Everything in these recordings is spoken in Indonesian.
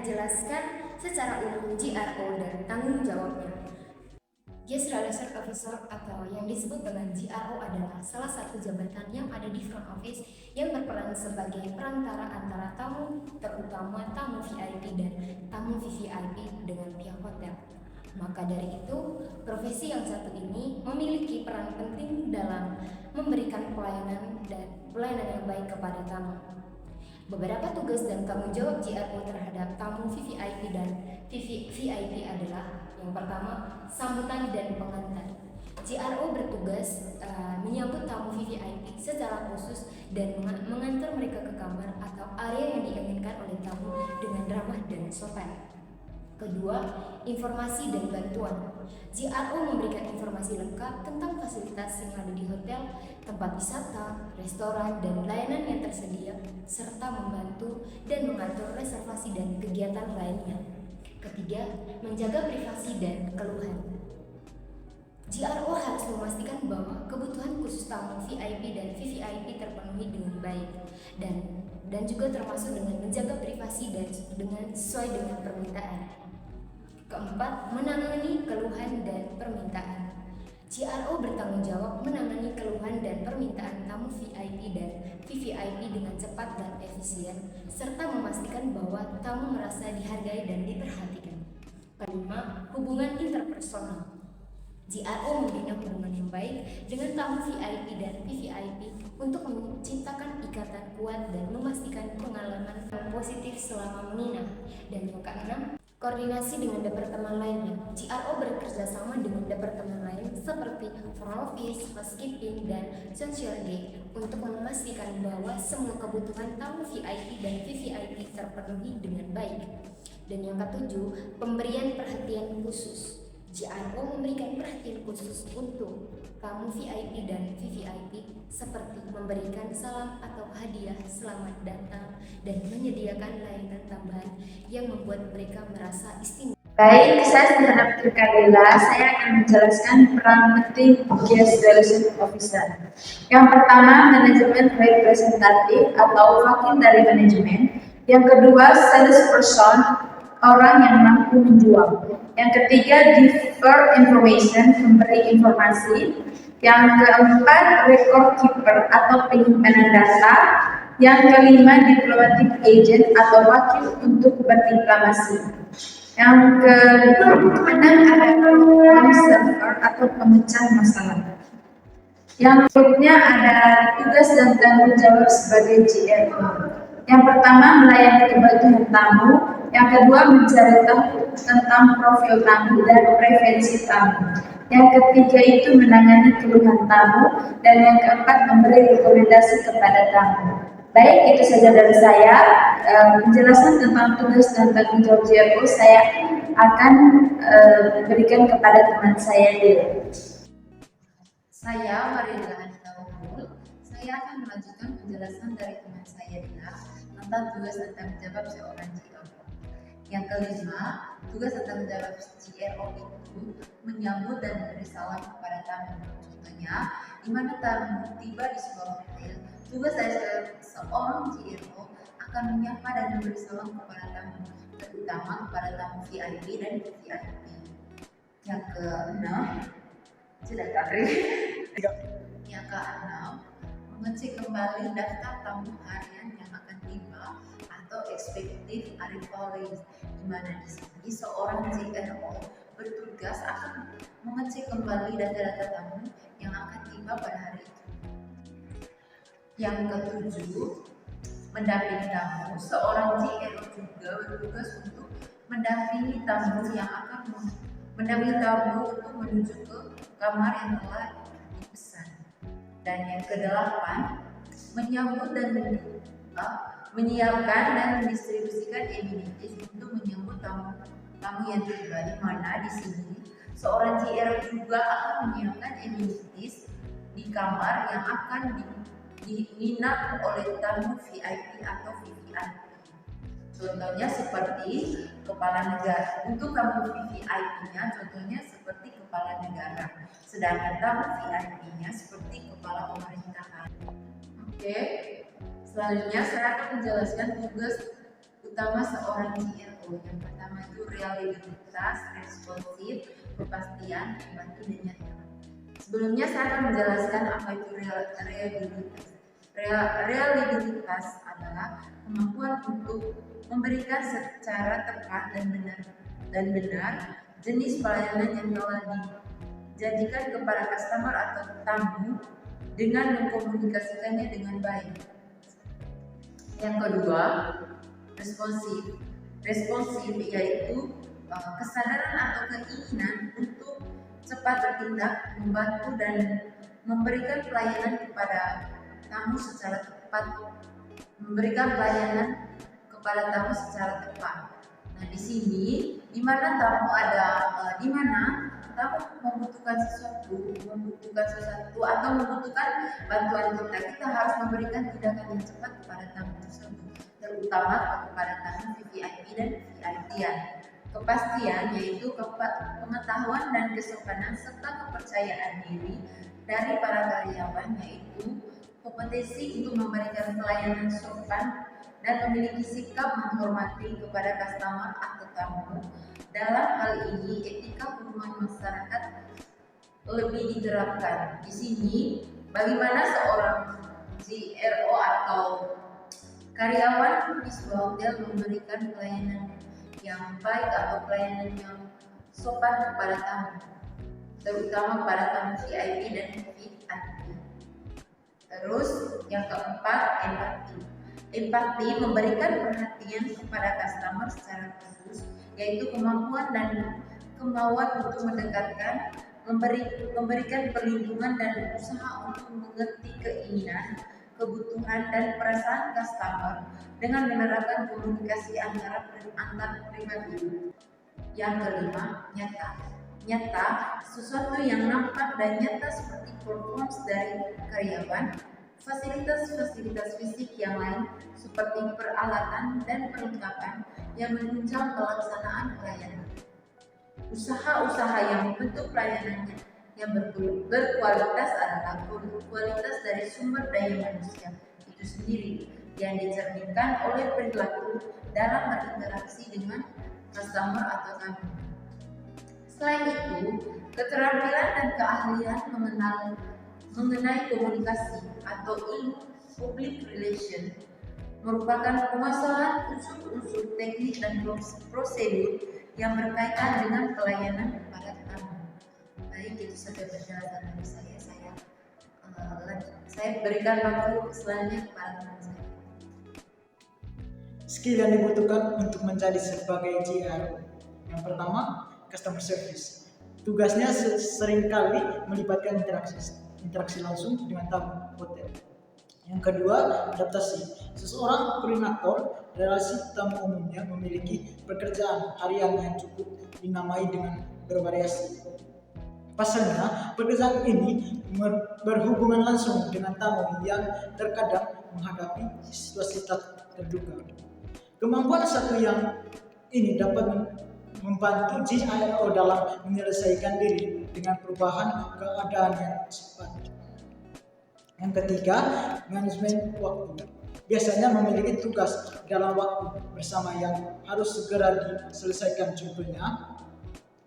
menjelaskan secara umum GRO dan tanggung jawabnya. Guest Relation Officer atau yang disebut dengan GRO adalah salah satu jabatan yang ada di front office yang berperan sebagai perantara antara tamu, terutama tamu VIP dan tamu VVIP dengan pihak hotel. Maka dari itu, profesi yang satu ini memiliki peran penting dalam memberikan pelayanan yang baik kepada tamu. Beberapa tugas dan tanggung jawab GRO terhadap tamu VVIP dan VVIP adalah: yang pertama, sambutan dan pengantar. GRO bertugas menyambut tamu VVIP secara khusus dan mengantar mereka ke kamar atau area yang diinginkan oleh tamu dengan ramah dan sopan. Kedua, informasi dan bantuan. GRO memberikan informasi lengkap tentang fasilitas yang ada di hotel, tempat wisata, restoran, dan layanan yang tersedia, serta membantu dan mengatur reservasi dan kegiatan lainnya. Ketiga, menjaga privasi dan keluhan. GRO harus memastikan bahwa kebutuhan khusus tamu VIP dan VVIP terpenuhi dengan baik dan juga termasuk dengan menjaga privasi dan dengan sesuai dengan permintaan. Keempat, menangani keluhan dan permintaan. GRO bertanggung jawab menangani keluhan dan permintaan tamu VIP dan VVIP dengan cepat dan efisien, serta memastikan bahwa tamu merasa dihargai dan diperhatikan. Kelima, hubungan interpersonal. GRO membina hubungan yang baik dengan tamu VIP dan VVIP untuk menciptakan ikatan kuat dan memastikan pengalaman yang positif selama menginap. Dan yang keenam, koordinasi dengan departemen lainnya. GRO bekerja sama dengan departemen lain seperti front office, housekeeping, dan social gate untuk memastikan bahwa semua kebutuhan tamu VIP dan VVIP terpenuhi dengan baik. Dan yang ketujuh, pemberian perhatian khusus. GRO memberikan perhatian khusus untuk tamu VIP dan VVIP seperti memberikan salam atau hadiah selamat datang dan menyediakan layanan tambahan yang membuat mereka merasa istimewa. Baik, saya Sederhana Putri Kadela. Saya akan menjelaskan peran penting Guest Relation Officer. Yang pertama, manajemen representatif atau wakil dari manajemen. Yang kedua, salesperson, orang yang mampu menjual. Yang ketiga, giver information, memberi informasi. Yang keempat, record keeper atau penyimpanan data. Yang kelima, diplomatic agent atau wakil untuk berdiplomasi. Yang keenam ada problem solver atau pemecah masalah. Yang berikutnya ada tugas dan tanggung jawab sebagai GRO. Yang pertama, melayani kebutuhan tamu. Yang kedua, mencari tahu tentang profil tamu dan preferensi tamu. Yang ketiga itu menangani keluhan tamu. Dan yang keempat, memberi rekomendasi kepada tamu. Baik, itu saja dari saya. Penjelasan tentang tugas dan tanggung jawab GRO saya akan berikan kepada teman saya Dil. Saya Marila Anita Unggul. Saya akan melanjutkan penjelasan dari teman saya Dila tentang tugas dan tanggung jawab seorang GRO. Yang kelima, tugas dan tanggung jawab GRO itu menyambut dan memberi salam kepada tamu. Contohnya, di mana tamu tiba di sebuah hotel, tugas dari seorang GRO akan menyapa dan memberi salam kepada tamu, terutama kepada tamu VIP dan VVIP. Yang keenam, yang keenam, mengecek kembali daftar tamu harian yang akan tiba atau expected arrival list, di mana di sini seorang GRO bertugas akan mengecek kembali data-data tamu yang akan tiba pada hari itu. Yang ketujuh, mendampingi tamu. Seorang GRO juga bertugas untuk mendampingi tamu untuk menuju ke kamar yang telah dipesan. Dan yang kedelapan, menyiapkan dan mendistribusikan amenities untuk menyambut tamu yang tiba, di mana di sini seorang GRO juga akan menyiapkan amenities di kamar yang akan diminat oleh tamu VIP atau VVIP. Contohnya seperti kepala negara. Untuk tamu VVIP-nya contohnya seperti kepala negara. Sedangkan tamu VIP-nya seperti kepala pemerintahan. Oke. Selanjutnya saya akan menjelaskan tugas utama seorang GRO. yaitu yang pertama itu reliabilitas, responsif, kepastian, empati, dan nyata. Sebelumnya saya akan menjelaskan apa itu reliabilitas. Reliabilitas adalah kemampuan untuk memberikan secara tepat dan benar jenis pelayanan yang telah dijanjikan kepada customer atau tamu dengan mengkomunikasikannya dengan baik. Yang kedua, responsif. Responsif yaitu kesadaran atau keinginan untuk cepat bertindak, membantu dan memberikan pelayanan kepada tamu secara tepat. Nah, di sini di mana tamu membutuhkan sesuatu atau membutuhkan bantuan kita harus memberikan tindakan yang cepat kepada tamu tersebut, terutama kepada tamu VVIP dan VIP-an. Kepastian yaitu pengetahuan dan kesopanan serta kepercayaan diri dari para karyawan, yaitu kompetensi untuk memberikan pelayanan sopan dan memiliki sikap menghormati kepada customer atau tamu. Dalam hal ini, etika hubungan masyarakat lebih diterapkan. Di sini, bagaimana seorang GRO atau karyawan di sebuah hotel memberikan pelayanan yang baik atau pelayanan yang sopan kepada tamu, terutama kepada tamu VIP dan VIP. Terus yang keempat, empati. Empati memberikan perhatian kepada customer secara khusus, yaitu kemampuan dan kemauan untuk mendekatkan, memberikan perlindungan dan usaha untuk mengerti keinginan, kebutuhan dan perasaan customer dengan menerapkan komunikasi antar pribadi. Yang kelima, nyata. Nyata, sesuatu yang nampak dan nyata seperti performance dari karyawan, fasilitas fisik yang lain seperti peralatan dan perlengkapan yang menunjang pelaksanaan pelayanan. Usaha-usaha yang membentuk pelayanannya yang berkualitas adalah kualitas dari sumber daya manusia itu sendiri yang dicerminkan oleh perilaku dalam berinteraksi dengan customer atau tamu. Selain itu, keterampilan dan keahlian mengenai komunikasi atau ilmu public relation merupakan penguasaan unsur-unsur teknik dan prosedur yang berkaitan dengan pelayanan kepada tamu. Baik, itu saja penjelasan dari saya berikan waktu selanjutnya kepada teman saya. Skill yang dibutuhkan untuk menjadi sebagai GRO. Yang pertama, customer service. Tugasnya seringkali melibatkan interaksi langsung dengan tamu hotel. Yang kedua, adaptasi. Seseorang koordinator relasi tamu umumnya memiliki pekerjaan harian yang cukup dinamai dengan bervariasi. Pasalnya, pekerjaan ini berhubungan langsung dengan tamu yang terkadang menghadapi situasi tak terduga. Kemampuan satu yang ini dapat membantu GRO dalam menyelesaikan diri dengan perubahan keadaan yang cepat. Yang ketiga, manajemen waktu. Biasanya memiliki tugas dalam waktu bersama yang harus segera diselesaikan, contohnya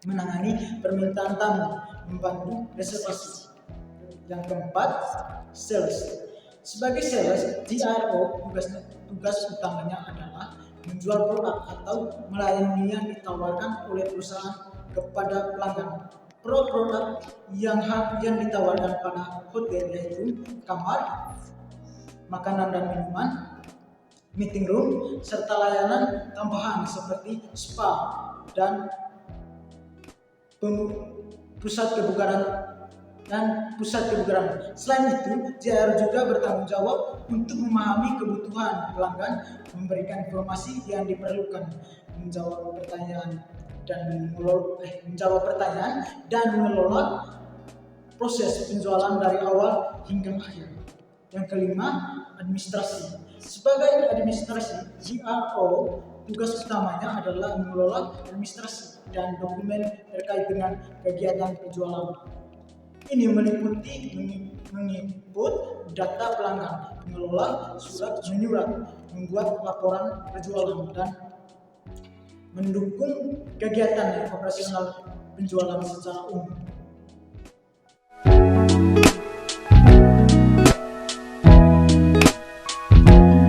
menangani permintaan tamu, membantu reservasi. Yang keempat, sales. Sebagai sales, GRO tugas utamanya adalah menjual produk atau melayani yang ditawarkan oleh perusahaan kepada pelanggan. Produk yang ditawarkan pada hotel yaitu kamar, makanan dan minuman, meeting room, serta layanan tambahan seperti spa dan pusat kebugaran. Selain itu, GRO juga bertanggung jawab untuk memahami kebutuhan pelanggan, memberikan informasi yang diperlukan, menjawab pertanyaan dan mengelola proses penjualan dari awal hingga akhir. Yang kelima, administrasi. Sebagai administrasi, GRO tugas utamanya adalah mengelola administrasi dan dokumen terkait dengan kegiatan penjualan. Ini meliputi menginput data pelanggan, mengelola surat menyurat, membuat laporan penjualan, dan mendukung kegiatan operasional penjualan secara umum.